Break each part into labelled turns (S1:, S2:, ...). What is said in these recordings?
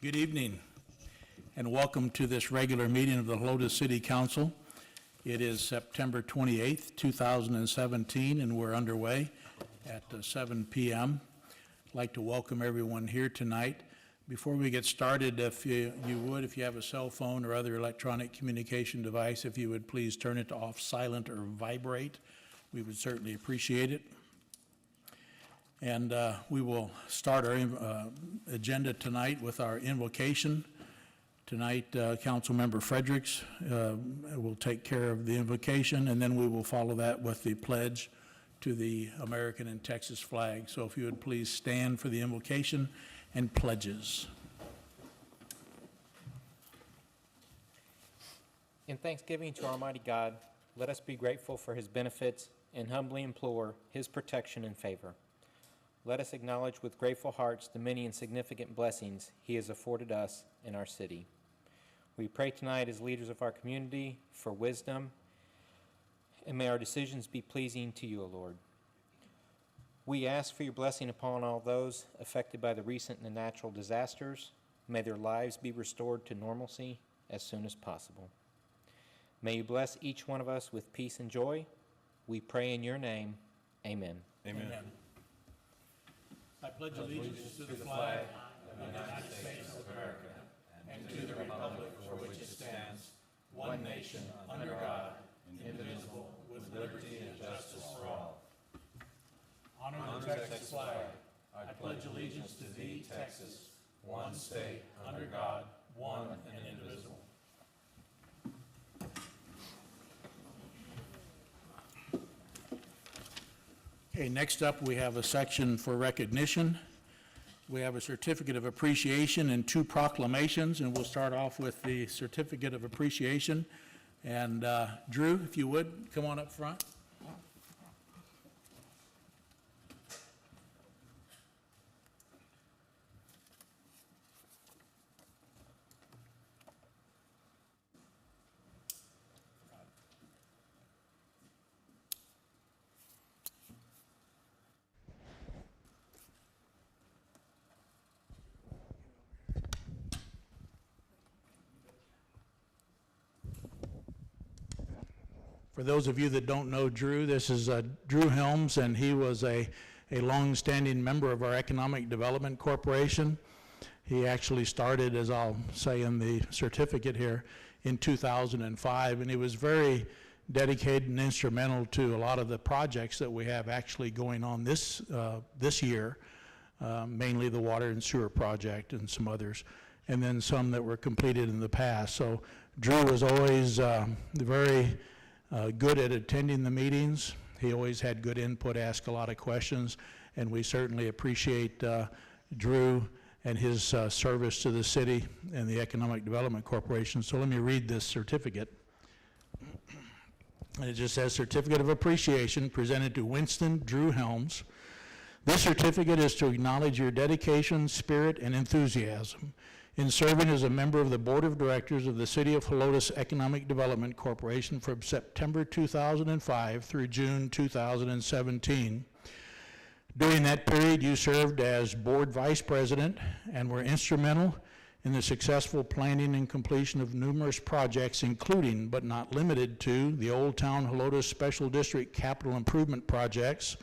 S1: Good evening, and welcome to this regular meeting of the Helotes City Council. It is September 28th, 2017, and we're underway at 7 p.m. I'd like to welcome everyone here tonight. Before we get started, if you have a cell phone or other electronic communication device, if you would please turn it to off silent or vibrate, we would certainly appreciate it. And we will start our agenda tonight with our invocation. Tonight, Councilmember Fredericks will take care of the invocation, and then we will follow that with the pledge to the American and Texas flag. So if you would please stand for the invocation and pledges.
S2: In thanksgiving to Almighty God, let us be grateful for his benefits and humbly implore his protection and favor. Let us acknowledge with grateful hearts the many and significant blessings he has afforded us in our city. We pray tonight as leaders of our community for wisdom, and may our decisions be pleasing to you, O Lord. We ask for your blessing upon all those affected by the recent and natural disasters. May their lives be restored to normalcy as soon as possible. May you bless each one of us with peace and joy. We pray in your name. Amen.
S1: Amen. Amen. I pledge allegiance to the flag of the United States of America and to the republic for which it stands, one nation, under God, indivisible, with liberty and justice for all. Honor the Texas flag. I pledge allegiance to thee, Texas, one state, under God, one and indivisible. Okay, next up we have a section for recognition. We have a certificate of appreciation and two proclamations, and we'll start off with the certificate of appreciation. And Drew, if you would, come on up front. For those of you that don't know Drew, this is Drew Helms, and he was a long-standing member of our Economic Development Corporation. He actually started, as I'll say in the certificate here, in 2005, and he was very dedicated and instrumental to a lot of the projects that we have actually going on this year, mainly the water and sewer project and some others, and then some that were completed in the past. So Drew was always very good at attending the meetings. He always had good input, asked a lot of questions, and we certainly appreciate Drew and his service to the city and the Economic Development Corporation. So let me read this certificate. And it just says, Certificate of Appreciation presented to Winston Drew Helms. This certificate is to acknowledge your dedication, spirit, and enthusiasm in serving as a member of the Board of Directors of the City of Helotes Economic Development Corporation from September 2005 through June 2017. During that period, you served as Board Vice President and were instrumental in the successful planning and completion of numerous projects, including, but not limited to, the Old Town Helotes Special District Capital Improvement Projects,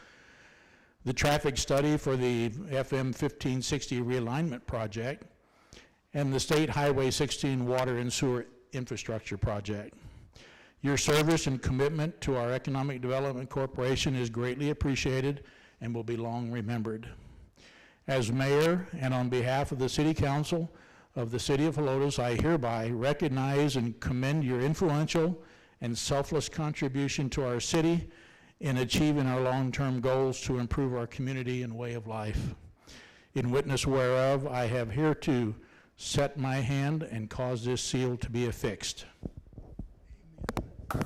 S1: the traffic study for the FM 1560 realignment project, and the State Highway 16 Water and Sewer Infrastructure Project. Your service and commitment to our Economic Development Corporation is greatly appreciated and will be long remembered. As mayor and on behalf of the City Council of the City of Helotes, I hereby recognize and commend your influential and selfless contribution to our city in achieving our long-term goals to improve our community and way of life. In witness whereof, I have hereto set my hand and cause this seal to be affixed. Amen.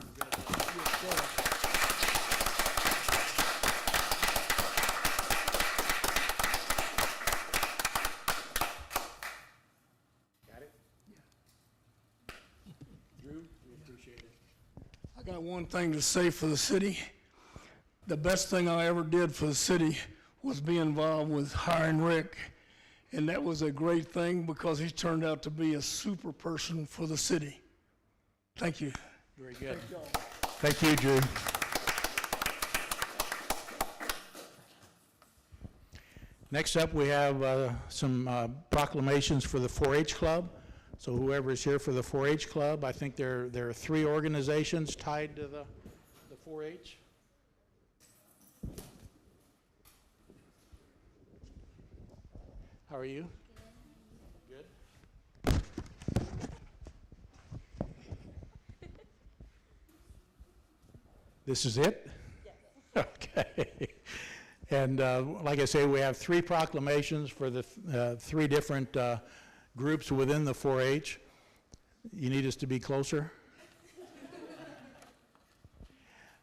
S1: Got it? Yeah. Drew, we appreciate it.
S3: I got one thing to say for the city. The best thing I ever did for the city was be involved with hiring Rick and that was a great thing because he turned out to be a super person for the city. Thank you.
S1: Very good. Thank you, Drew. Next up, we have some proclamations for the 4-H Club. So whoever is here for the 4-H Club, I think there are 3 organizations tied to the 4-H. How are you? Good. This is it? Yes. Okay. And like I say, we have 3 proclamations for the 3 different groups within the 4-H. You need us to be closer?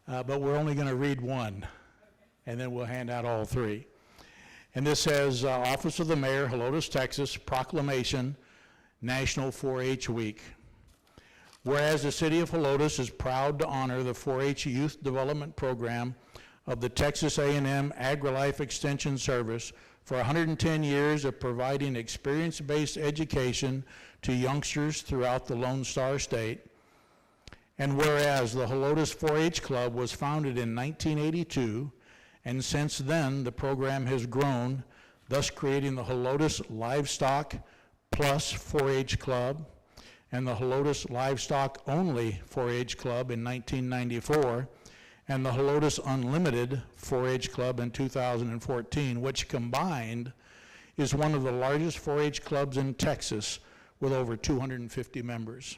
S1: But we're only going to read one, and then we'll hand out all 3. And this says, Office of the Mayor, Helotes, Texas, Proclamation, National 4-H Week. Whereas the city of Helotes is proud to honor the 4-H Youth Development Program of the Texas A&M AgriLife Extension Service for 110 years of providing experience-based education to youngsters throughout the Lone Star State. And whereas the Helotes 4-H Club was founded in 1982, and since then the program has grown, thus creating the Helotes Livestock Plus 4-H Club and the Helotes Livestock Only 4-H Club in 1994, and the Helotes Unlimited 4-H Club in 2014, which combined is one of the largest 4-H clubs in Texas with over 250 members.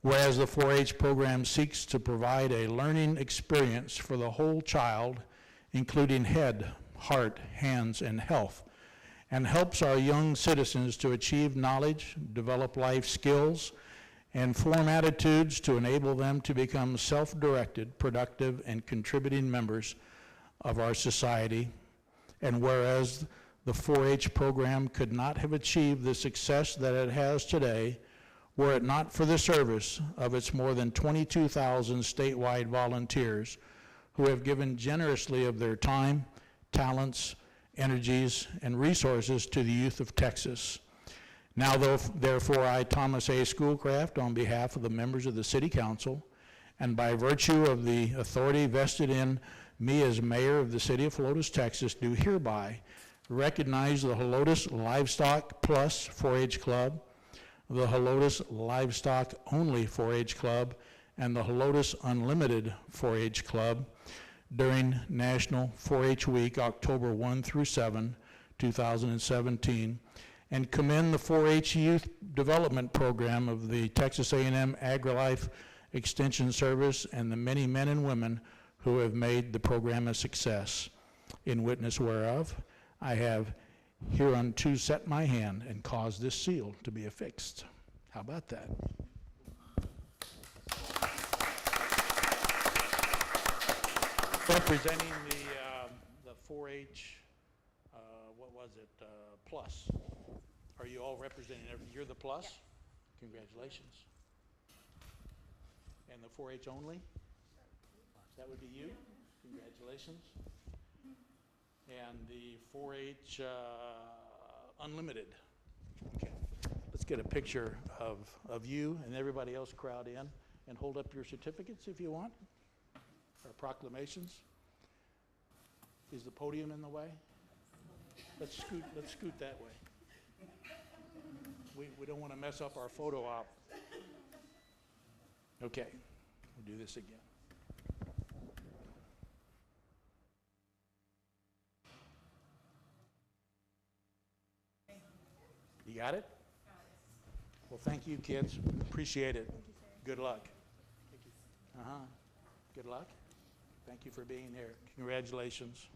S1: Whereas the 4-H program seeks to provide a learning experience for the whole child, including head, heart, hands, and health, and helps our young citizens to achieve knowledge, develop life skills, and form attitudes to enable them to become self-directed, productive, and contributing members of our society. And whereas the 4-H program could not have achieved the success that it has today were it not for the service of its more than 22,000 statewide volunteers who have given generously of their time, talents, energies, and resources to the youth of Texas. Now, therefore, I, Thomas A. Schoolcraft, on behalf of the members of the City Council, and by virtue of the authority vested in me as mayor of the city of Helotes, Texas, do hereby recognize the Helotes Livestock Plus 4-H Club, the Helotes Livestock Only 4-H Club, and the Helotes Unlimited 4-H Club during National 4-H Week, October 1 through 7, 2017, and commend the 4-H Youth Development Program of the Texas A&M AgriLife Extension Service and the many men and women who have made the program a success. In witness whereof, I have hereunto set my hand and caused this seal to be affixed. How about that? Representing the 4-H, what was it, plus. Are you all representing, you're the plus? Yes. Congratulations. And the 4-H only? That would be you? Congratulations. And the 4-H Unlimited. Okay. Let's get a picture of you and everybody else crowd in and hold up your certificates if you want, or proclamations. Is the podium in the way? Let's scoot that way. We don't want to mess up our photo op. Okay, we'll do this again. You got it? Well, thank you, kids. Appreciate it. Good luck. Good luck. Thank you for being here. Congratulations.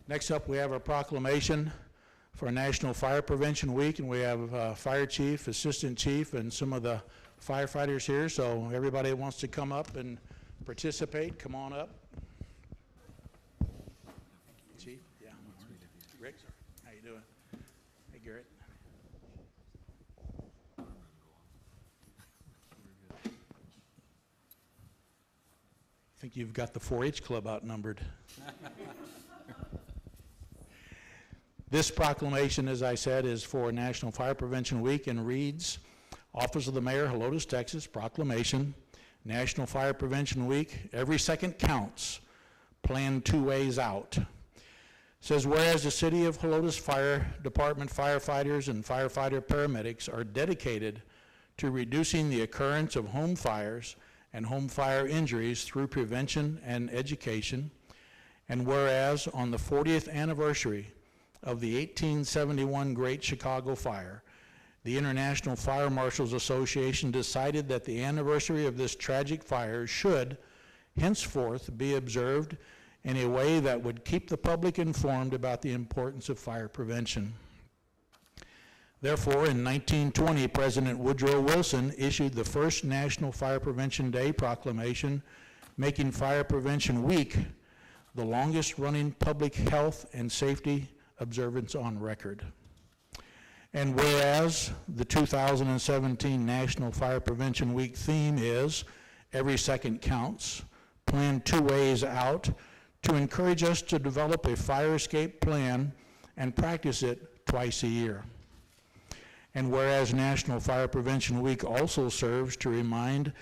S1: Next up, we have a proclamation for National Fire Prevention Week, and we have Fire Chief, Assistant Chief, and some of the firefighters here, so everybody that wants to come up and participate, come on up. Chief, yeah. Rick, how you doing? Hey, Garrett. think you've got the 4-H club outnumbered. This proclamation, as I said, is for National Fire Prevention Week and reads, Office of the Mayor, Helotes, Texas, proclamation, National Fire Prevention Week, every second counts, plan 2 ways out. Says, whereas the City of Helotes Fire Department firefighters and firefighter paramedics are dedicated to reducing the occurrence of home fires and home fire injuries through prevention and education, and whereas on the 40th anniversary of the 1871 Great Chicago Fire, the International Fire Marshals Association decided that the anniversary of this tragic fire should henceforth be observed in a way that would keep the public informed about the importance of fire prevention. Therefore, in 1920, President Woodrow Wilson issued the first National Fire Prevention Day proclamation, making Fire Prevention Week the longest-running public health and safety observance on record. And whereas the 2017 National Fire Prevention Week theme is Every Second Counts, plan 2 ways out, to encourage us to develop a fire escape plan and practice it twice a year. And whereas National Fire Prevention Week also serves to remind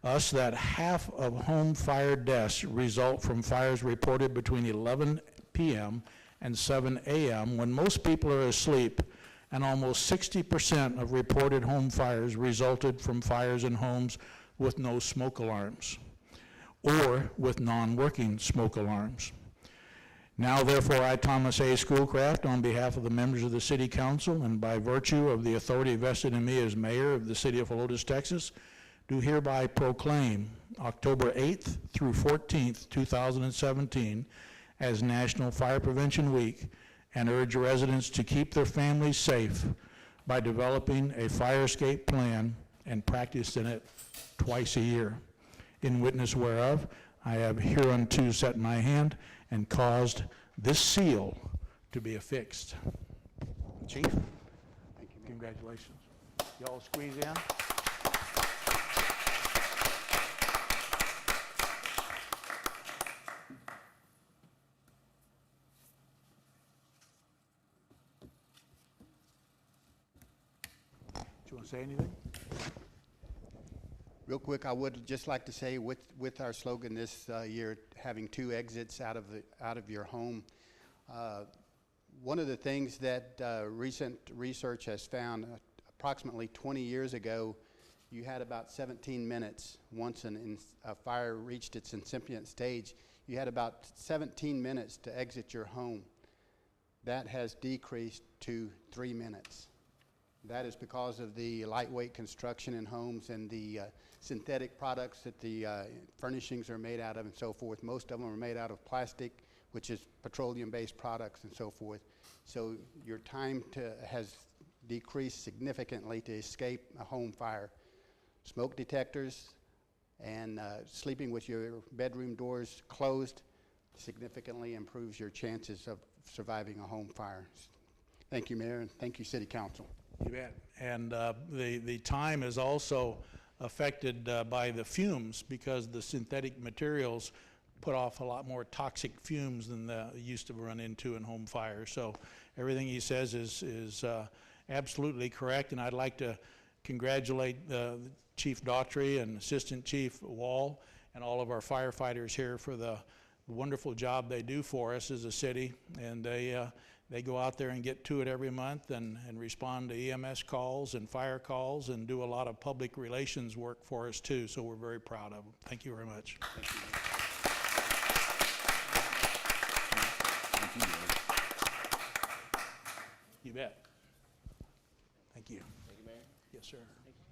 S1: us that half of home fire deaths result from fires reported between 11 p.m. and 7 a.m. when most people are asleep, and almost 60% of reported home fires resulted from fires in homes with no smoke alarms or with non-working smoke alarms. Now, therefore, I, Thomas A. Schoolcraft, on behalf of the members of the City Council and by virtue of the authority vested in me as mayor of the City of Helotes, Texas, do hereby proclaim October 8th through 14th, 2017 as National Fire Prevention Week, and urge residents to keep their families safe by developing a fire escape plan and practicing it twice a year. In witness whereof, I have hereunto set my hand and caused this seal to be affixed. Chief, congratulations. Y'all squeeze in. Do you want to say anything?
S4: Real quick, I would just like to say with our slogan this year, having 2 exits out of your home, one of the things that recent research has found, approximately 20 years ago, you had about 17 minutes once a fire reached its incipient stage. You had about 17 minutes to exit your home. That has decreased to 3 minutes. That is because of the lightweight construction in homes and the synthetic products that the furnishings are made out of and so forth. Most of them are made out of plastic, which is petroleum-based products and so forth. So your time has decreased significantly to escape a home fire. Smoke detectors and sleeping with your bedroom doors closed significantly improves your chances of surviving a home fire. Thank you, Mayor, and thank you, City Council.
S1: You bet. And the time is also affected by the fumes, because the synthetic materials put off a lot more toxic fumes than they used to run into in home fires. So everything he says is absolutely correct, and I'd like to congratulate Chief Daughtry and Assistant Chief Wall and all of our firefighters here for the wonderful job they do for us as a city. And they go out there and get to it every month and respond to EMS calls and fire calls and do a lot of public relations work for us too. So we're very proud of them. Thank you very much.
S4: Thank you.
S1: You bet. Thank you. Thank you, Mayor. Yes, sir. Thank you.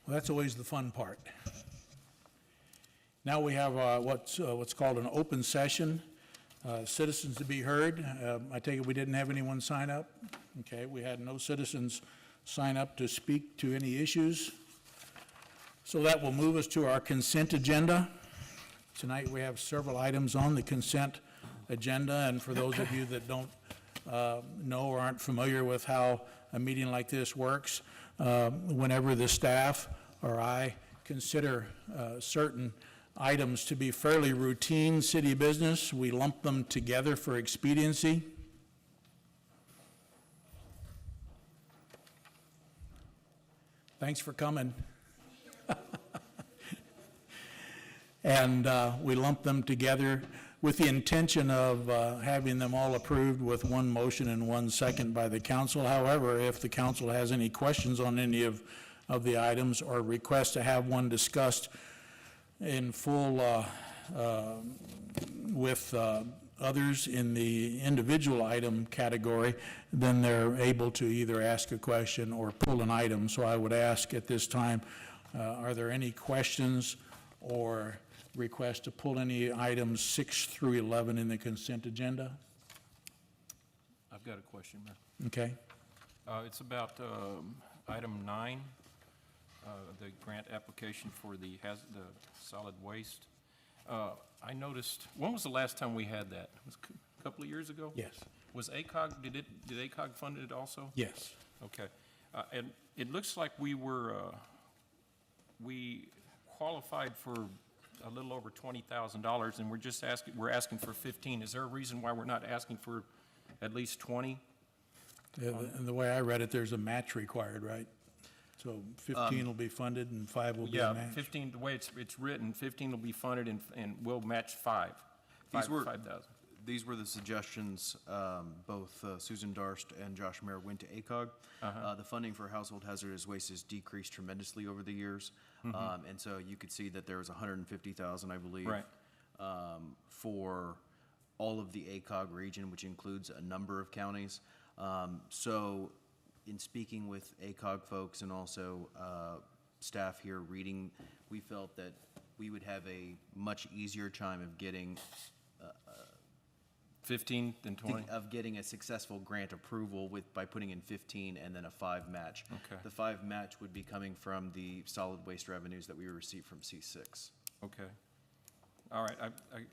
S1: Well, that's always the fun part. Now we have what's called an open session, citizens to be heard. I take it we didn't have anyone sign up? Okay, we had no citizens sign up to speak to any issues. So that will move us to our consent agenda. Tonight, we have several items on the consent agenda, and for those of you that don't know or aren't familiar with how a meeting like this works, whenever the staff or I consider certain items to be fairly routine city business, we lump them together for expediency. Thanks for coming. And we lump them together with the intention of having them all approved with one motion and one second by the council. However, if the council has any questions on any of the items or requests to have one discussed in full with others in the individual item category, then they're able to either ask a question or pull an item. So I would ask at this time, are there any questions or requests to pull any items 6 through 11 in the consent agenda?
S5: I've got a question, Mayor.
S1: Okay.
S5: It's about item 9, the grant application for the solid waste. I noticed, when was the last time we had that? Was it a couple of years ago?
S1: Yes.
S5: Was ACOG, did ACOG fund it also?
S1: Yes.
S5: Okay. And it looks like we qualified for a little over $20,000, and we're asking for 15. Is there a reason why we're not asking for at least 20?
S1: And the way I read it, there's a match required, right? So 15 will be funded and 5 will be
S5: Yeah,
S1: matched?
S5: 15, the way it's written, 15 will be funded and we'll match 5.
S6: These were-
S5: 5,000.
S6: These were the suggestions, both Susan Darst and Josh Mayer went to ACOG. The funding for household hazardous waste has decreased tremendously over the years. And so you could see that there was 150,000, I believe.
S5: Right.
S6: For all of the ACOG region, which includes a number of counties. So in speaking with ACOG folks and also staff here reading, we felt that we would have a much easier time of getting
S5: 15 than 20?
S6: of getting a successful grant approval by putting in 15 and then a 5 match.
S5: Okay.
S6: The 5 match would be coming from the solid waste revenues that we receive from C6.
S5: Okay. All right,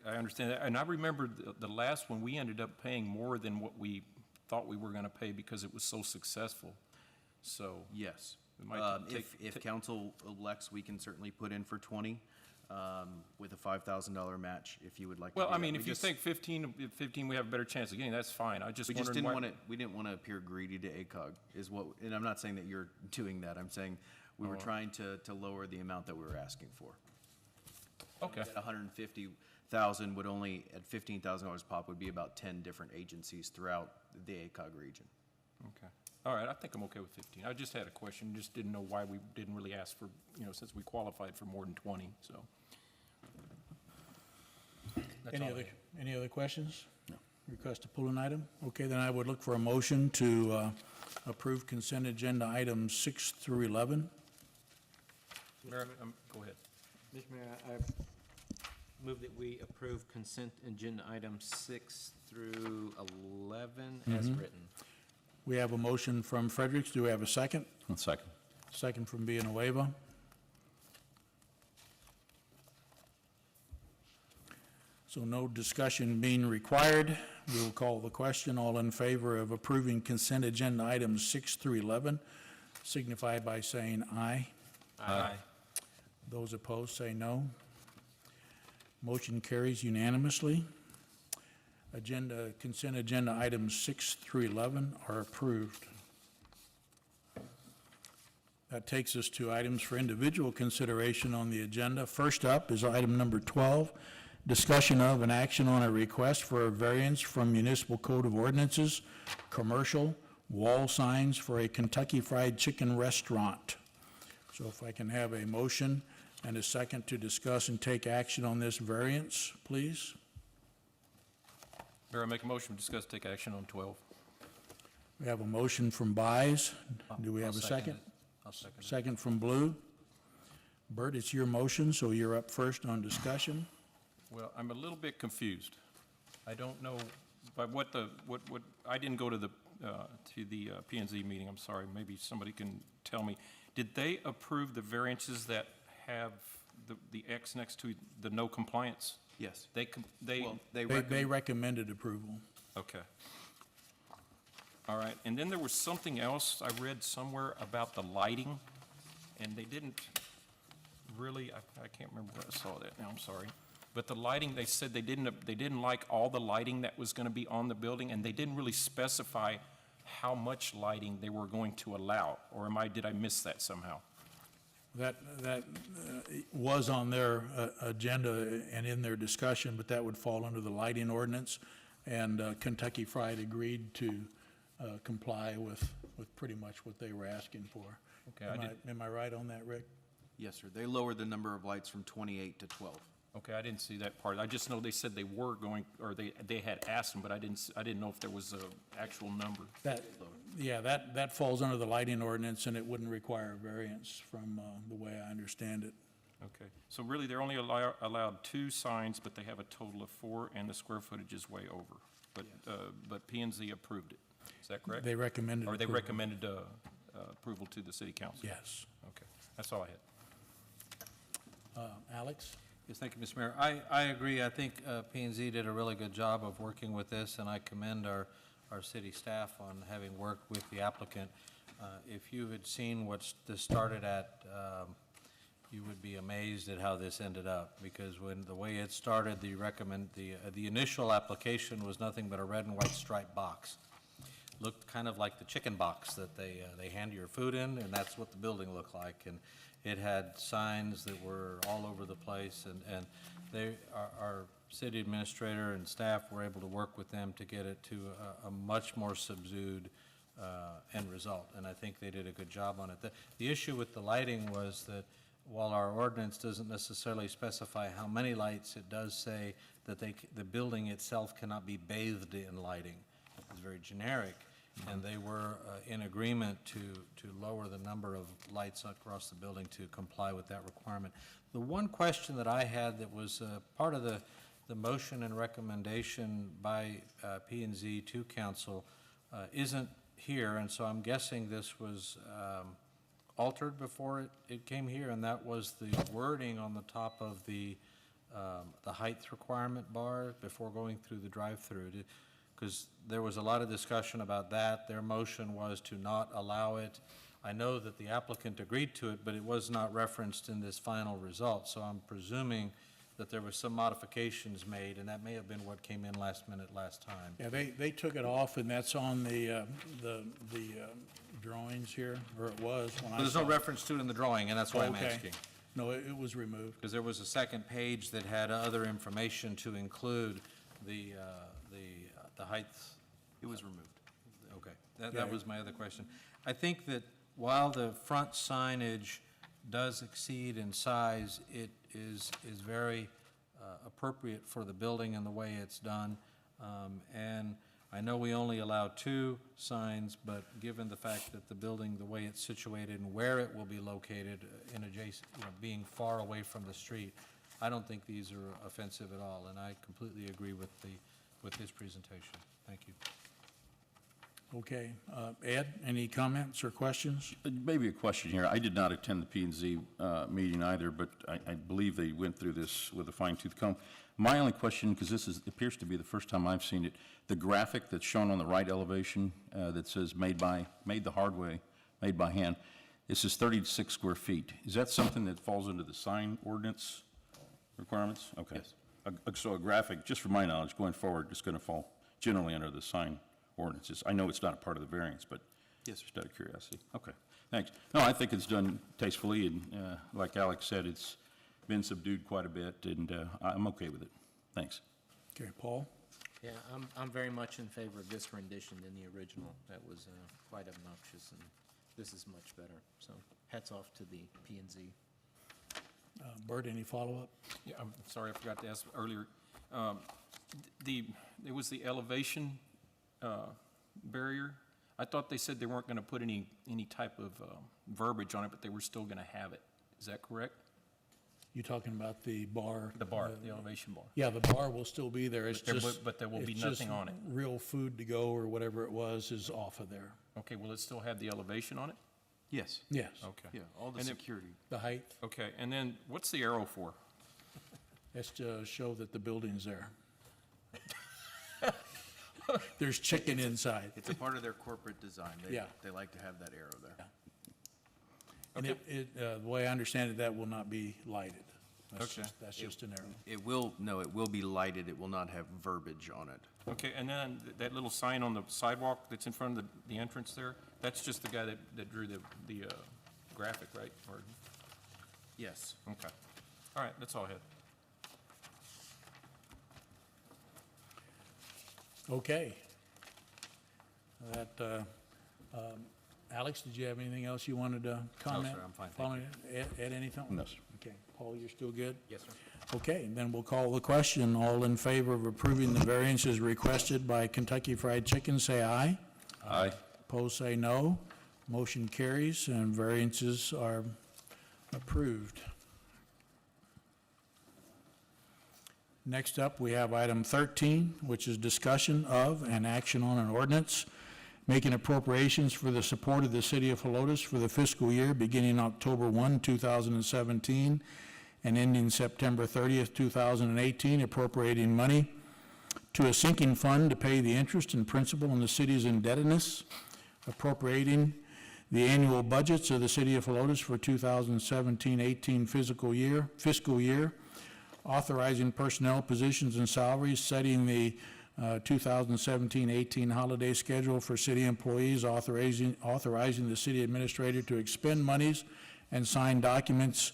S5: I understand that. And I remember the last one, we ended up paying more than what we thought we were going to pay because it was so successful. So,
S6: Yes.
S5: We might
S6: If council elects, we can certainly put in for 20 with a $5,000 match if you would like to do
S5: well, I
S6: that.
S5: mean,
S6: We
S5: if you
S6: just-
S5: think 15 we have a better chance of getting, that's fine. I just
S6: We just
S5: wondered
S6: didn't
S5: why.
S6: want to, we didn't want to appear greedy to ACOG is what, and I'm not saying that you're doing that. I'm saying we were trying to lower the amount that we were asking for.
S5: Okay,
S6: At 150,000 would only, at $15,000 pop, would be about 10 different agencies throughout the ACOG region.
S5: okay. All right, I think I'm okay with 15. I just had a question, just didn't know why we didn't really ask for, since we qualified for more than 20, so. That's all I have.
S1: Any other questions? No. Request to pull an item? Okay, then I would look for a motion to approve consent agenda items 6 through 11.
S5: Mayor, go ahead.
S2: Mr. Mayor, I move that we approve consent agenda items 6 through 11 as written.
S1: We have a motion from Fredericks. Do we have a second?
S7: Second.
S1: Second from Villanueva. So no discussion being required. We will call the question. All in favor of approving consent agenda items 6 through 11 signify by saying aye.
S5: Aye.
S1: Those opposed say no. Motion carries unanimously. Consent agenda items 6 through 11 are approved. That takes us to items for individual consideration on the agenda. First up is item number 12, discussion of and action on a request for a variance from Municipal Code of Ordinances, commercial wall signs for a Kentucky Fried Chicken restaurant. So if I can have a motion and a second to discuss and take action on this variance, please.
S5: Mayor, I make a motion to discuss, take action on 12.
S1: We have a motion from Buys. Do we have a second?
S5: I'll second it.
S1: Second from Blue. Bert, it's your motion, so you're up first on discussion.
S5: Well, I'm a little bit confused. I don't know But what I didn't go to the P and Z meeting, I'm sorry, maybe somebody can tell me. Did they approve the variances that have the X next to the no compliance?
S6: Yes.
S5: They,
S6: Well,
S1: They recommended approval.
S5: okay. All right, and then there was something else I read somewhere about the lighting, and they didn't really, I can't remember where I saw that now, I'm sorry. But the lighting, they said they didn't like all the lighting that was gonna be on the building, and they didn't really specify how much lighting they were going to allow, or did I miss that somehow?
S1: That was on their agenda and in their discussion, but that would fall under the lighting ordinance. And Kentucky Fried agreed to comply with pretty much what they were asking for.
S5: Okay,
S1: Am I right on that, Rick?
S6: Yes, sir. They lowered the number of lights from 28 to 12.
S5: Okay, I didn't see that part. I just know they said they were going, or they had asked them, but I didn't know if there was a actual number.
S1: That falls under the lighting ordinance, and it wouldn't require a variance from the way I understand it.
S5: Okay, so really, they're only allowed 2 signs, but they have a total of 4, and the square footage is way over. But P and Z approved it. Is that correct?
S1: They recommended
S5: Or they
S1: approval.
S5: recommended approval to the city council?
S1: Yes.
S5: Okay, that's all I had.
S1: Alex?
S7: Yes, thank you, Mr. Mayor. I agree. I think P and Z did a really good job of working with this, and I commend our city staff on having worked with the applicant. If you had seen what this started at, you would be amazed at how this ended up, because when the way it started, the initial application was nothing but a red and white striped box. Looked kind of like the chicken box that they hand your food in, and that's what the building looked like. And it had signs that were all over the place, and our city administrator and staff were able to work with them to get it to a much more subdued end result, and I think they did a good job on it. The issue with the lighting was that while our ordinance doesn't necessarily specify how many lights, it does say that the building itself cannot be bathed in lighting. It's very generic, and they were in agreement to lower the number of lights across the building to comply with that requirement. The one question that I had that was part of the motion and recommendation by P and Z to council isn't here, and so I'm guessing this was altered before it came here, and that was the wording on the top of the height requirement bar before going through the drive-through. Because there was a lot of discussion about that. Their motion was to not allow it. I know that the applicant agreed to it, but it was not referenced in this final result. So I'm presuming that there was some modifications made, and that may have been what came in last minute last time.
S1: Yeah, they took it off, and that's on the drawings here, or it was when I
S7: There's
S1: saw
S7: no
S1: it.
S7: reference to it in the drawing, and that's why I'm
S1: Okay.
S7: asking.
S1: No, it was removed.
S7: Because there was a second page that had other information to include the heights.
S6: It was removed.
S7: Okay, that was my other question. I think that while the front signage does exceed in size, it is very appropriate for the building and the way it's done. And I know we only allow 2 signs, but given the fact that the building, the way it's situated and where it will be located in adjacent, being far away from the street, I don't think these are offensive at all, and I completely agree with his presentation. Thank you.
S1: Okay. Ed, any comments or questions?
S8: Maybe a question here. I did not attend the P and Z meeting either, but I believe they went through this with a fine-tooth comb. My only question, because this appears to be the first time I've seen it, the graphic that's shown on the right elevation that says made the hard way, made by hand, it says 36 square feet. Is that something that falls into the sign ordinance requirements? Okay.
S6: Yes.
S8: So a graphic, just from my knowledge, going forward, is going to fall generally under the sign ordinances. I know it's not a part of the variance, but
S6: Yes,
S8: just out of curiosity. Okay, thanks. No, I think it's done tastefully, and like Alex said, it's been subdued quite a bit, and I'm okay with it. Thanks.
S1: Okay, Paul?
S2: Yeah, I'm very much in favor of this rendition than the original. That was quite obnoxious, and this is much better. So hats off to the P and Z.
S1: Bert, any follow-up?
S5: Yeah, I'm sorry, I forgot to ask earlier. It was the elevation barrier. I thought they said they weren't going to put any type of verbiage on it, but they were still going to have it. Is that correct?
S1: You talking about the bar?
S5: The bar, the elevation bar.
S1: Yeah, the bar will still be there. It's
S5: But there will be
S1: it's
S5: nothing
S1: just
S5: on it.
S1: Real food to go or whatever it was is off of there.
S5: Okay, will it still have the elevation on it?
S6: Yes.
S1: Yes,
S5: Okay.
S6: Yeah, all the
S5: And it-
S6: security.
S1: the height,
S5: Okay, and then what's the arrow for?
S1: that's to show that the building's there. There's chicken inside.
S6: It's a part of their corporate design.
S1: Yeah.
S6: They like to have that arrow there.
S1: And the way I understand it, that will not be lighted.
S5: Okay.
S1: That's just an arrow.
S6: It will be lighted. It will not have verbiage on it.
S5: Okay, and then that little sign on the sidewalk that's in front of the entrance there, that's just the guy that drew the graphic, right? Or,
S6: Yes.
S5: okay. All right, that's all I had.
S1: Okay. Alex, did you have anything else you wanted to comment?
S6: sir, I'm fine, thank
S1: Ed, anything?
S8: No, sir.
S1: Okay. Paul, you're still good?
S2: Yes, sir.
S1: Okay, then we'll call the question. All in favor of approving the variances requested by Kentucky Fried Chicken, say aye.
S8: Aye.
S1: Opposed, say no. Motion carries, and variances are approved. Next up, we have item 13, which is discussion of and action on an ordinance making appropriations for the support of the city of Helotes for the fiscal year beginning October 1, 2017, and ending September 30th, 2018, appropriating money to a sinking fund to pay the interest and principal on the city's indebtedness, appropriating the annual budgets of the city of Helotes for 2017-18 fiscal year, authorizing personnel positions and salaries, setting the 2017-18 holiday schedule for city employees, authorizing the city administrator to expend monies and sign documents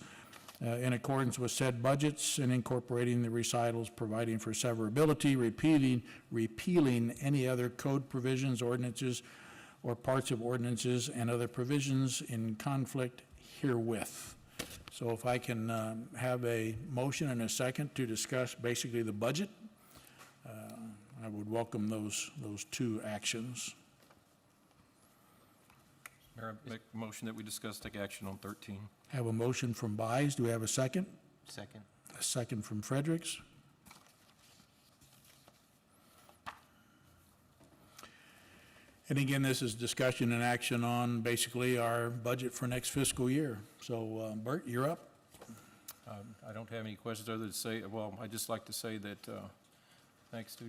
S1: in accordance with said budgets, and incorporating the recitals, providing for severability, repealing any other code provisions, ordinances, or parts of ordinances and other provisions in conflict herewith. So if I can have a motion and a second to discuss basically the budget, I would welcome those two actions.
S5: Mayor, I make a motion that we discuss, take action on 13.
S1: Have a motion from Byes. Do we have a second?
S2: Second.
S1: A second from Fredericks. And again, this is discussion and action on basically our budget for next fiscal year. So, Bert, you're up.
S5: I don't have any questions other than to say, well, I'd just like to say that thanks to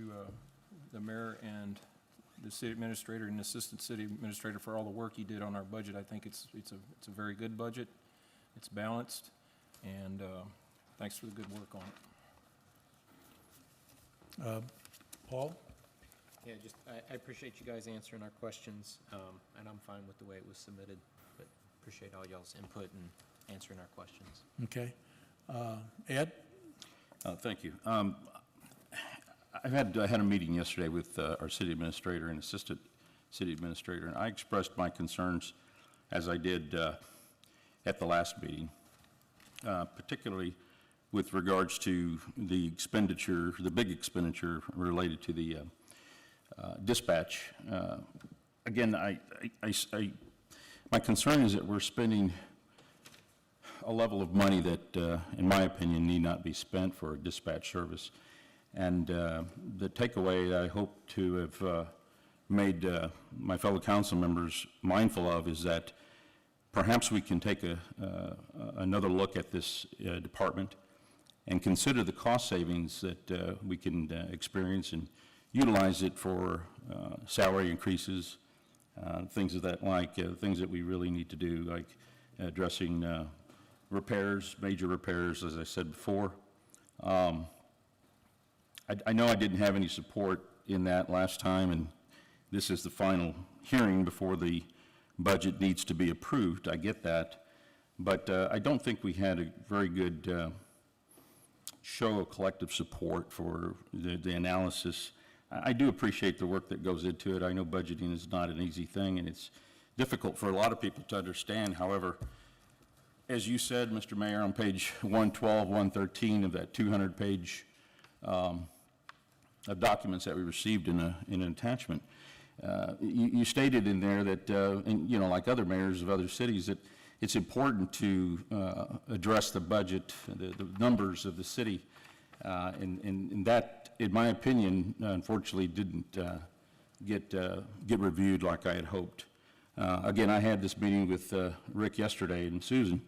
S5: the mayor and the city administrator and assistant city administrator for all the work he did on our budget. I think it's a very good budget. It's balanced, and thanks for the good work on it.
S1: Paul?
S2: Yeah, I appreciate you guys answering our questions, and I'm fine with the way it was submitted, but appreciate all y'all's input and answering our questions.
S1: Okay. Ed?
S8: Thank you. I had a meeting yesterday with our city administrator and assistant city administrator, and I expressed my concerns, as I did at the last meeting, particularly with regards to the expenditure, the big expenditure related to the dispatch. Again, my concern is that we're spending a level of money that, in my opinion, need not be spent for a dispatch service. And the takeaway I hope to have made my fellow council members mindful of is that perhaps we can take another look at this department and consider the cost savings that we can experience and utilize it for salary increases, things of that like, things that we really need to do, like addressing repairs, major repairs, as I said before. I know I didn't have any support in that last time, and this is the final hearing before the budget needs to be approved. I get that. But I don't think we had a very good show of collective support for the analysis. I do appreciate the work that goes into it. I know budgeting is not an easy thing, and it's difficult for a lot of people to understand. However, as you said, Mr. Mayor, on page 112, 113 of that 200-page of documents that we received in an attachment, you stated in there that, and, you know, like other mayors of other cities, that it's important to address the budget, the numbers of the city, and that, in my opinion, unfortunately didn't get reviewed like I had hoped. Again, I had this meeting with Rick yesterday and Susan,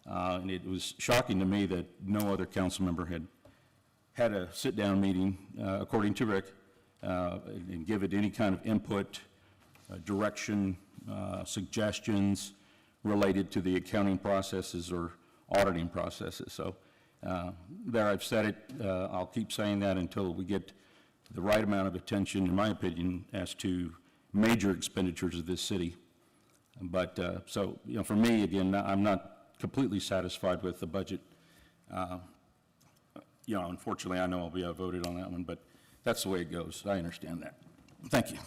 S8: and it was shocking to me that no other council member had a sit-down meeting, according to Rick, and give it any kind of input, direction, suggestions related to the accounting processes or auditing processes. So there, I've said it, I'll keep saying that until we get the right amount of attention, in my opinion, as to major expenditures of this city. But, so, you know, for me, again, I'm not completely satisfied with the budget. You know, unfortunately, I know I'll be outvoted on that one, but that's the way it goes. I understand that. Thank you.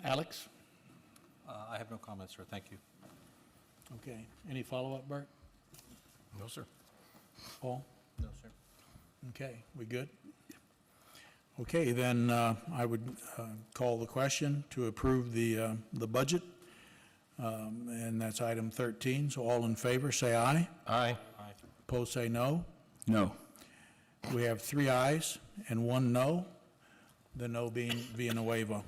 S1: Alex?
S7: I have no comments, sir. Thank you.
S1: Okay. Any follow-up, Bert?
S5: No, sir.
S1: Paul?
S7: No, sir.
S1: Okay, we good? Okay, then I would call the question to approve the budget, and that's item 13. So all in favor, say aye.
S5: Aye.
S1: Opposed, say no.
S8: No.
S1: We have 3 ayes and 1 no, the no being Villanueva.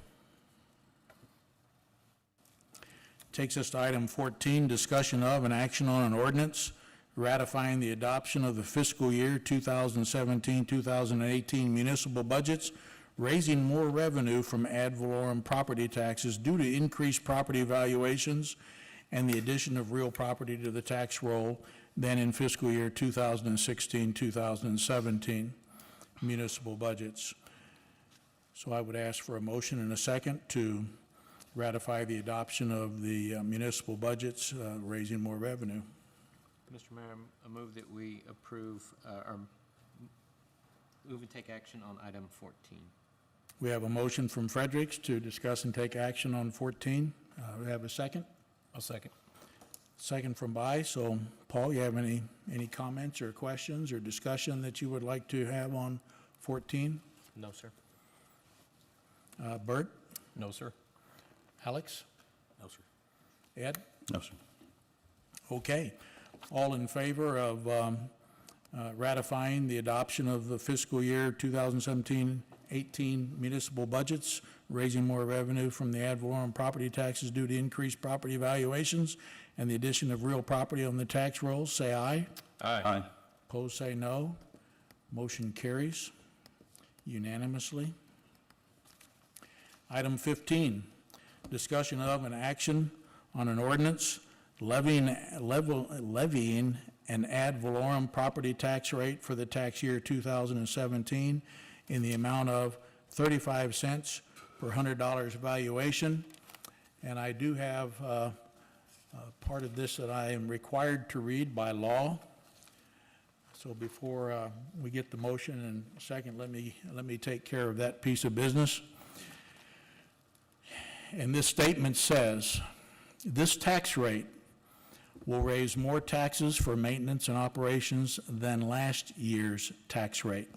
S1: Takes us to item 14, discussion of and action on an ordinance ratifying the adoption of the fiscal year 2017-2018 municipal budgets, raising more revenue from ad valorem property taxes due to increased property valuations and the addition of real property to the tax roll than in fiscal year 2016-2017 municipal budgets. So I would ask for a motion and a second to ratify the adoption of the municipal budgets, raising more revenue.
S2: Mr. Mayor, I move that we approve, or move and take action on item 14.
S1: We have a motion from Fredericks to discuss and take action on 14. We have a second?
S5: I'll second.
S1: Second from By. So, Paul, you have any comments or questions or discussion that you would like to have on 14?
S2: No, sir.
S1: Bert?
S5: No, sir.
S1: Alex?
S5: No, sir.
S1: Ed?
S8: No, sir.
S1: Okay. All in favor of ratifying the adoption of the fiscal year 2017-18 municipal budgets, raising more revenue from the ad valorem property taxes due to increased property valuations and the addition of real property on the tax rolls, say aye.
S5: Aye.
S1: Opposed, say no. Motion carries unanimously. Item 15, discussion of and action on an ordinance levying an ad valorem property tax rate for the tax year 2017 in the amount of 35 cents per $100 valuation. And I do have part of this that I am required to read by law. So before we get the motion and second, let me take care of that piece of business. And this statement says, this tax rate will raise more taxes for maintenance and operations than last year's tax rate.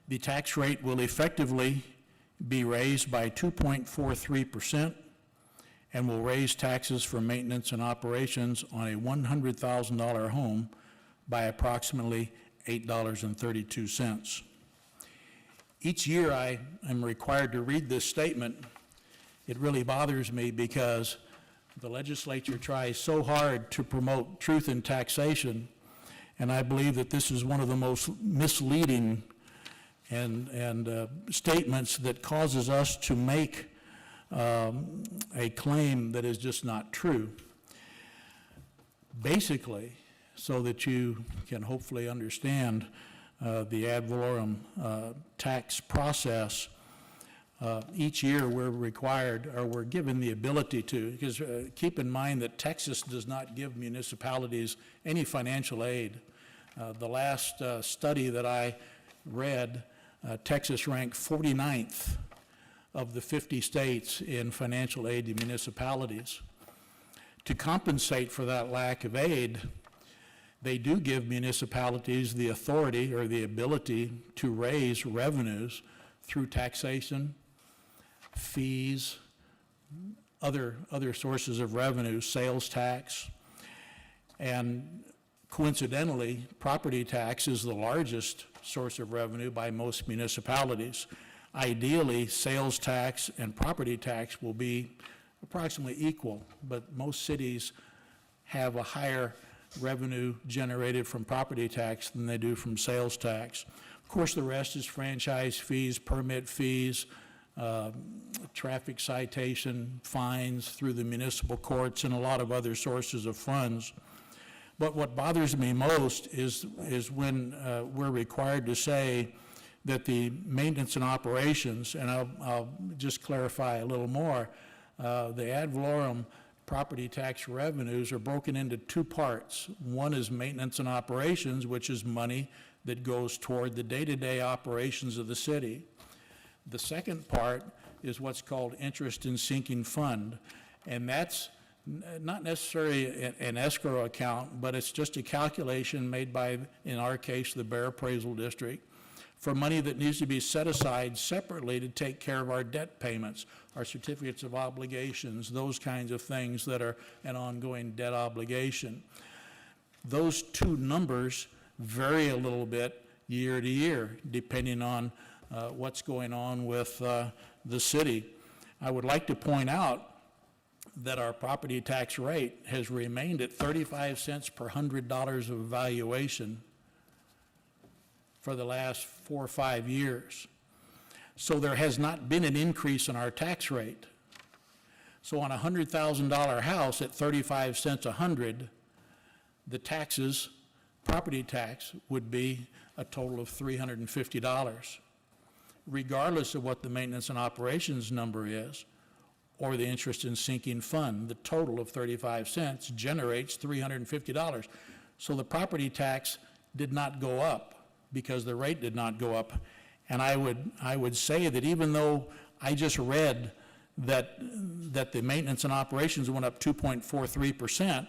S1: The tax rate will effectively be raised by 2.43% and will raise taxes for maintenance and operations on a $100,000 home by approximately $8.32. Each year I am required to read this statement. It really bothers me because the legislature tries so hard to promote truth in taxation, and I believe that this is one of the most misleading and statements that causes us to make a claim that is just not true. Basically, so that you can hopefully understand the ad valorem tax process, each year we're required, or we're given the ability to, because keep in mind that Texas does not give municipalities any financial aid. The last study that I read, Texas ranked 49th of the 50 states in financial aid to municipalities. To compensate for that lack of aid, they do give municipalities the authority or the ability to raise revenues through taxation, fees, other sources of revenue, sales tax, and coincidentally, property tax is the largest source of revenue by most municipalities. Ideally, sales tax and property tax will be approximately equal, but most cities have a higher revenue generated from property tax than they do from sales tax. Of course, the rest is franchise fees, permit fees, traffic citation, fines through the municipal courts, and a lot of other sources of funds. But what bothers me most is when we're required to say that the maintenance and operations, and I'll just clarify a little more, the ad valorem property tax revenues are broken into two parts. One is maintenance and operations, which is money that goes toward the day-to-day operations of the city. The second part is what's called interest in sinking fund, and that's not necessarily an escrow account, but it's just a calculation made by, in our case, the Bear Appraisal District, for money that needs to be set aside separately to take care of our debt payments, our certificates of obligations, those kinds of things that are an ongoing debt obligation. Those two numbers vary a little bit year to year, depending on what's going on with the city. I would like to point out that our property tax rate has remained at 35 cents per $100 of valuation for the last 4 or 5 years. So there has not been an increase in our tax rate. So on a $100,000 house at 35 cents a hundred, the taxes, property tax, would be a total of $350, regardless of what the maintenance and operations number is, or the interest in sinking fund. The total of 35 cents generates $350. So the property tax did not go up because the rate did not go up. And I would say that even though I just read that the maintenance and operations went up 2.43%,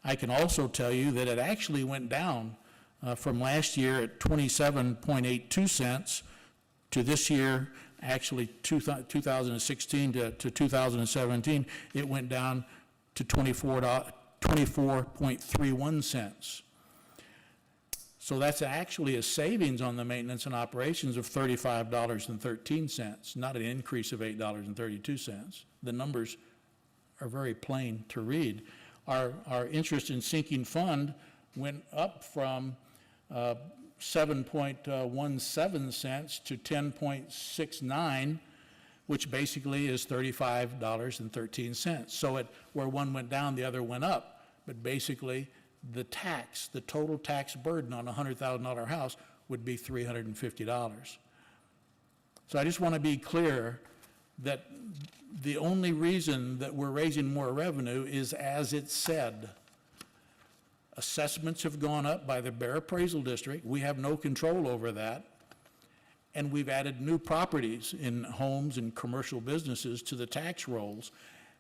S1: I can also tell you that it actually went down from last year at 27.82 cents to this year, actually 2016 to 2017, it went down to 24.31 cents. So that's actually a savings on the maintenance and operations of $35.13, not an increase of $8.32. The numbers are very plain to read. Our interest in sinking fund went up from 7.17 cents to 10.69, which basically is $35.13. So where one went down, the other went up. But basically, the total tax burden on a $100,000 house would be $350. So I just want to be clear that the only reason that we're raising more revenue is as it said. Assessments have gone up by the Bear Appraisal District. We have no control over that. And we've added new properties in homes and commercial businesses to the tax rolls.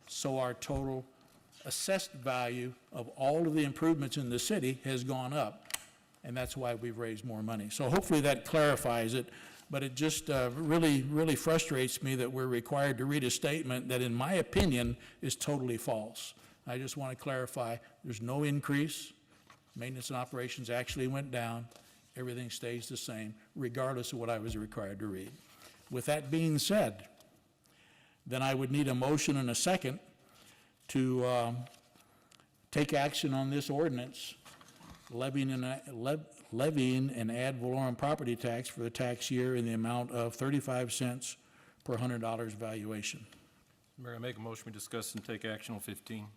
S1: So our total assessed value of all of the improvements in the city has gone up. And that's why we've raised more money. So hopefully that clarifies it. But it just really frustrates me that we're required to read a statement that, in my opinion, is totally false. I just want to clarify, there's no increase. Maintenance and operations actually went down. Everything stays the same, regardless of what I was required to read. With that being said, then I would need a motion and a second to take action on this ordinance, levying an ad valorem property tax for the tax year in the amount of 35 cents per $100 valuation.
S5: Mayor, I make a motion we discuss and take action on 15.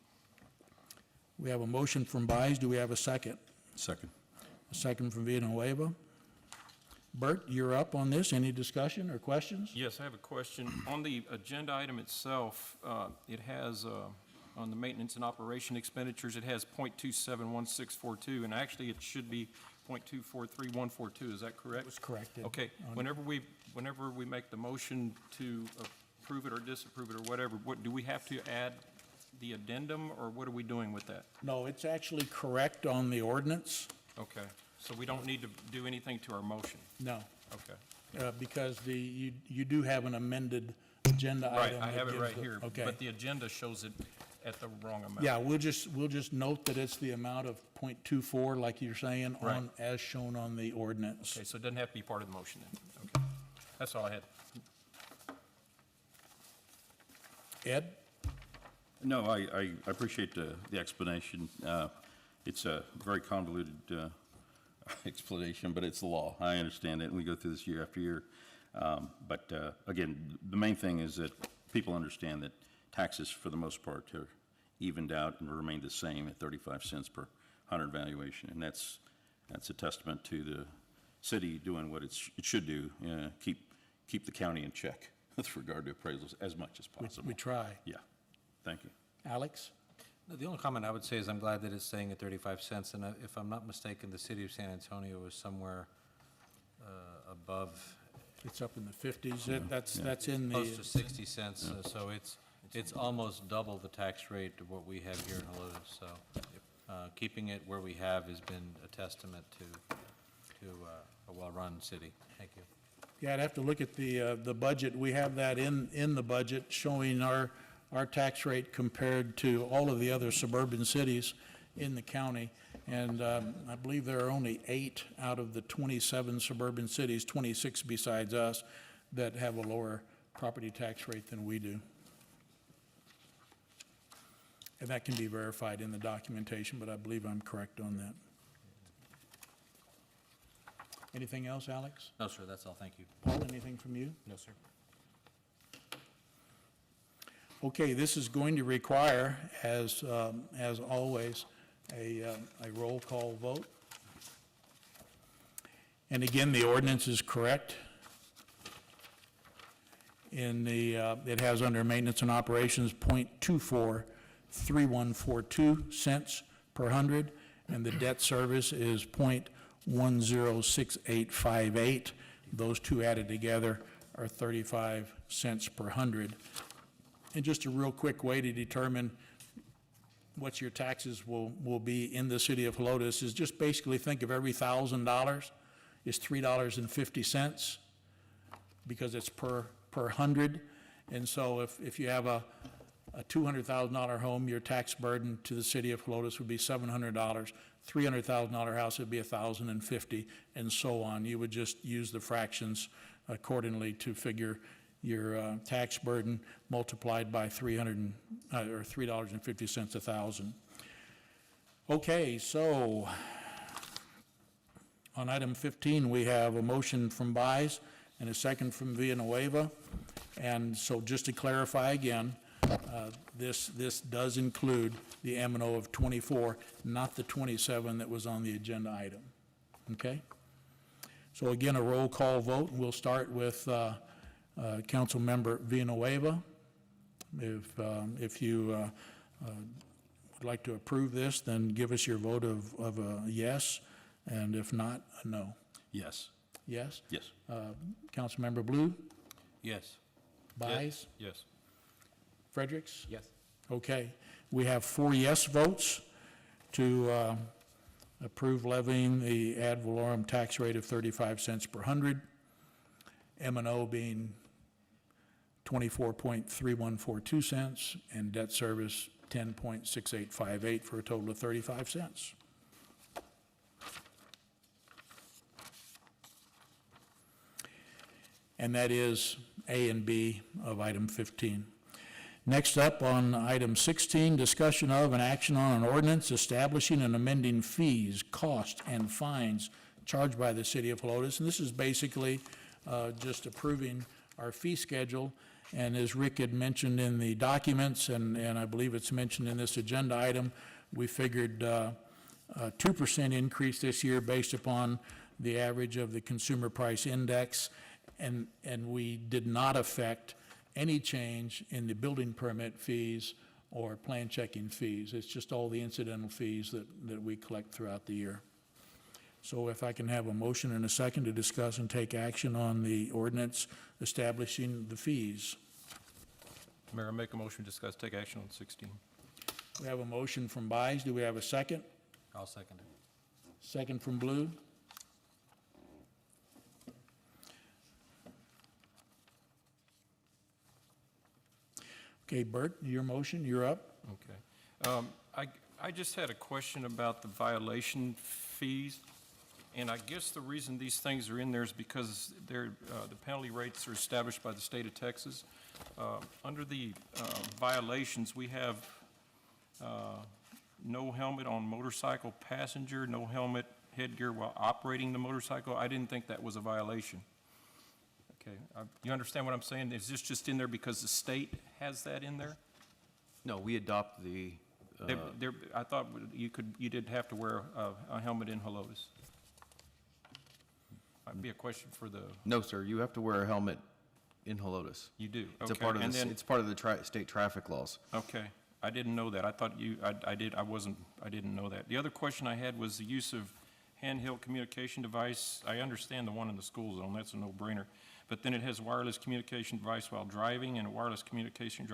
S1: We have a motion from Baez. Do we have a second?
S8: Second.
S1: A second from Villanueva. Bert, you're up on this. Any discussion or questions?
S5: Yes, I have a question. On the agenda item itself, it has, on the maintenance and operation expenditures, it has .271642, and actually it should be .243142. Is that correct?
S1: It was corrected.
S5: Okay. Whenever we make the motion to approve it or disapprove it or whatever, what do we have to add? The addendum, or what are we doing with that?
S1: No, it's actually correct on the ordinance.
S5: Okay, so we don't need to do anything to our motion?
S1: No,
S5: Okay,
S1: because you do have an amended agenda
S5: Right,
S1: item.
S5: I
S1: that
S5: have it
S1: gives
S5: right
S1: the-
S5: here,
S1: Okay.
S5: but the agenda shows it at the wrong amount.
S1: Yeah, we'll just note that it's the amount of .24, like you're saying,
S5: Right.
S1: on, as shown on the ordinance.
S5: Okay, so it doesn't have to be part of the motion then. Okay, that's all I had.
S1: Ed?
S8: No, I appreciate the explanation. It's a very convoluted explanation, but it's the law. I understand it, and we go through this year after year. But again, the main thing is that people understand that taxes, for the most part, are evened out and remain the same at 35 cents per 100 valuation. And that's a testament to the city doing what it should do, keep the county in check with regard to appraisals as much as possible.
S1: We try.
S8: Yeah, thank you.
S1: Alex?
S7: The only comment I would say is I'm glad that it's staying at 35 cents, and if I'm not mistaken, the city of San Antonio was somewhere above,
S1: It's up in the 50s. That's in
S7: close to
S1: the,
S7: 60 cents, so it's almost double the tax rate of what we have here in Helotes, so keeping it where we have has been a testament to a well-run city. Thank you.
S1: yeah, I'd have to look at the budget. We have that in the budget showing our tax rate compared to all of the other suburban cities in the county. And I believe there are only 8 out of the 27 suburban cities, 26 besides us, that have a lower property tax rate than we do. And that can be verified in the documentation, but I believe I'm correct on that. Anything else, Alex?
S7: No, sir, that's all. Thank you.
S1: Paul, anything from you?
S2: No, sir.
S1: Okay, this is going to require, as always, a roll call vote. And again, the ordinance is correct. It has under maintenance and operations .243142 cents per 100, and the debt service is .106858. Those two added together are 35 cents per 100. And just a real quick way to determine what your taxes will be in the city of Helotes is just basically think of every $1,000 is $3.50 because it's per 100. And so if you have a $200,000 home, your tax burden to the city of Helotes would be $700. $300,000 house would be $1,050, and so on. You would just use the fractions accordingly to figure your tax burden multiplied by $350 a thousand. Okay, so on item 15, we have a motion from Buys and a second from Villanueva. And so just to clarify again, this does include the M&O of 24, not the 27 that was on the agenda item. Okay? So again, a roll call vote. We'll start with Councilmember Villanueva. If you would like to approve this, then give us your vote of a yes, and if not, a no.
S8: Yes.
S1: Yes?
S8: Yes.
S1: Councilmember Blue?
S7: Yes.
S1: Buys?
S5: Yes.
S1: Fredericks?
S2: Yes.
S1: Okay. We have 4 yes votes to approve levying the ad valorem tax rate of 35 cents per 100, M&O being 24.3142 cents, and debt service 10.6858 for a total of 35 cents. And that is A and B of item 15. Next up on item 16, discussion of and action on an ordinance establishing and amending fees, costs, and fines charged by the city of Helotes. And this is basically just approving our fee schedule. And as Rick had mentioned in the documents, and I believe it's mentioned in this agenda item, we figured a 2% increase this year based upon the average of the Consumer Price Index, and we did not affect any change in the building permit fees or plan checking fees. It's just all the incidental fees that we collect throughout the year. So if I can have a motion and a second to discuss and take action on the ordinance establishing the fees.
S5: Mayor, I make a motion to discuss, take action on 16.
S1: We have a motion from Buys. Do we have a second?
S7: I'll second it.
S1: Second from Blue. Okay, Bert, your motion, you're up.
S5: Okay. I just had a question about the violation fees, and I guess the reason these things are in there is because they're, the penalty rates are established by the state of Texas. Under the violations, we have no helmet on motorcycle passenger, no helmet headgear while operating the motorcycle. I didn't think that was a violation. Okay, you understand what I'm saying? Is this just in there because the state has that in there?
S6: No, we adopt the,
S5: I thought you did have to wear a helmet in Helotes. Might be a question for the,
S6: no, sir, you have to wear a helmet in Helotes.
S5: you do,
S6: It's a
S5: okay.
S6: part of
S5: And
S6: the,
S5: then,
S6: it's part of the state traffic laws.
S5: okay, I didn't know that. I thought I didn't know that. The other question I had was the use of handheld communication device. I understand the one in the school zone, that's a no-brainer. But then it has wireless communication device while driving and a wireless communication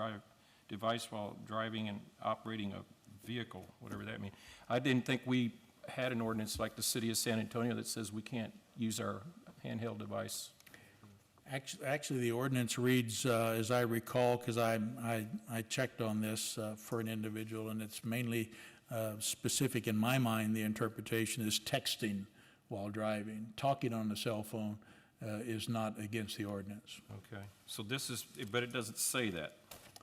S5: device while driving and operating a vehicle, whatever that means. I didn't think we had an ordinance like the city of San Antonio that says we can't use our handheld device.
S1: Actually, the ordinance reads, as I recall, because I checked on this for an individual, and it's mainly specific in my mind, the interpretation is texting while driving. Talking on the cell phone is not against the ordinance.
S5: Okay, so this is, but it doesn't say that.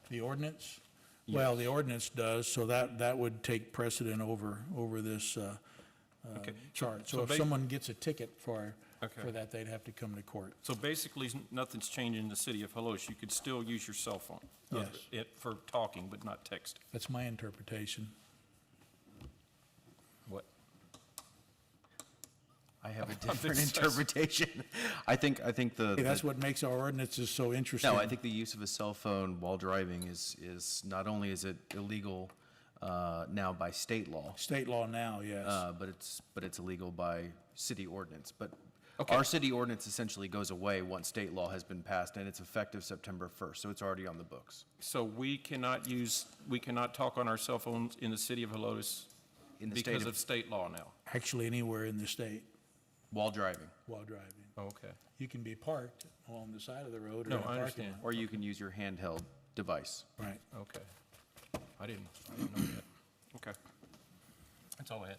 S1: The ordinance? Well, the ordinance does, so that would take precedent over this
S5: Okay,
S1: chart.
S5: so
S1: So if
S5: basi-
S1: someone gets a ticket for
S5: Okay.
S1: that, they'd have to come to court.
S5: So basically, nothing's changing in the city of Helotes. You could still use your cell phone.
S1: Yes.
S5: For talking, but not texting.
S1: That's my interpretation.
S5: What?
S6: I have a
S5: It
S6: different
S5: says-
S6: interpretation. I think the.
S1: Hey, that's what makes our ordinances so interesting.
S6: No, I think the use of a cell phone while driving is not only is it illegal now by state law,
S1: State law now, yes.
S6: but it's illegal by city ordinance. But
S5: Okay.
S6: our city ordinance essentially goes away once state law has been passed, and it's effective September 1st, so it's already on the books.
S5: So we cannot talk on our cell phones in the city of Helotes
S6: In the state
S5: because
S6: of,
S5: of state law now?
S1: Actually, anywhere in the state
S6: while driving,
S1: while driving.
S5: Okay.
S1: You can be parked along the side of the road or
S5: No,
S1: in a
S5: I
S1: parking
S5: understand.
S1: lot.
S6: or you can use your handheld device.
S1: Right.
S5: Okay. I didn't know that. Okay. That's all I had.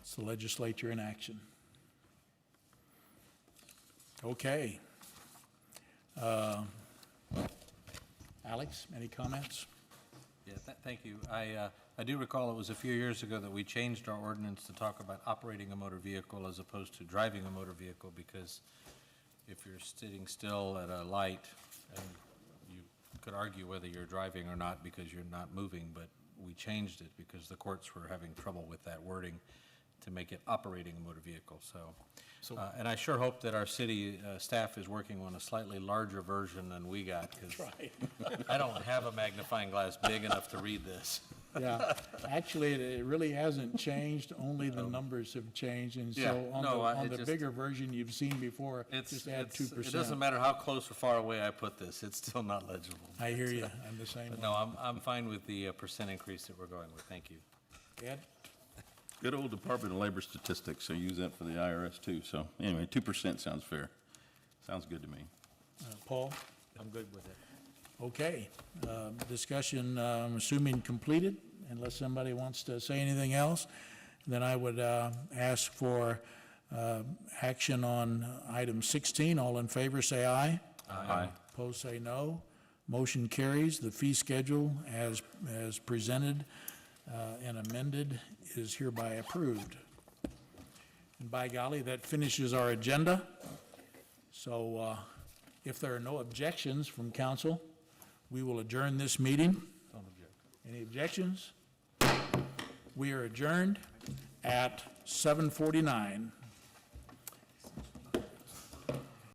S1: It's the legislature in action. Okay. Alex, any comments?
S7: Yeah, thank you. I do recall it was a few years ago that we changed our ordinance to talk about operating a motor vehicle as opposed to driving a motor vehicle, because if you're sitting still at a light, and you could argue whether you're driving or not because you're not moving, but we changed it because the courts were having trouble with that wording to make it operating a motor vehicle, so. And I sure hope that our city staff is working on a slightly larger version than we got, because
S1: Right.
S7: I don't have a magnifying glass big enough to read this.
S1: Yeah, actually, it really hasn't changed, only the numbers have changed, and
S7: Yeah,
S1: so
S7: no,
S1: on
S7: it
S1: the
S7: just-
S1: bigger version you've seen before, just add 2%.
S7: It doesn't matter how close or far away I put this, it's still not legible.
S1: I hear you, I'm the same
S7: But
S1: way.
S7: no, I'm fine with the percent increase that we're going with, thank you.
S1: Ed?
S8: Good old Department of Labor statistics, so use that for the IRS too. So anyway, 2% sounds fair. Sounds good to me.
S1: Paul?
S7: I'm good with it.
S1: Okay, discussion, assuming completed, unless somebody wants to say anything else, then I would ask for action on item 16. All in favor, say aye.
S5: Aye.
S1: Opposed, say no. Motion carries. The fee schedule as presented and amended is hereby approved. And by golly, that finishes our agenda. So if there are no objections from council, we will adjourn this meeting.
S7: Don't object.
S1: Any objections? We are adjourned at 7:49.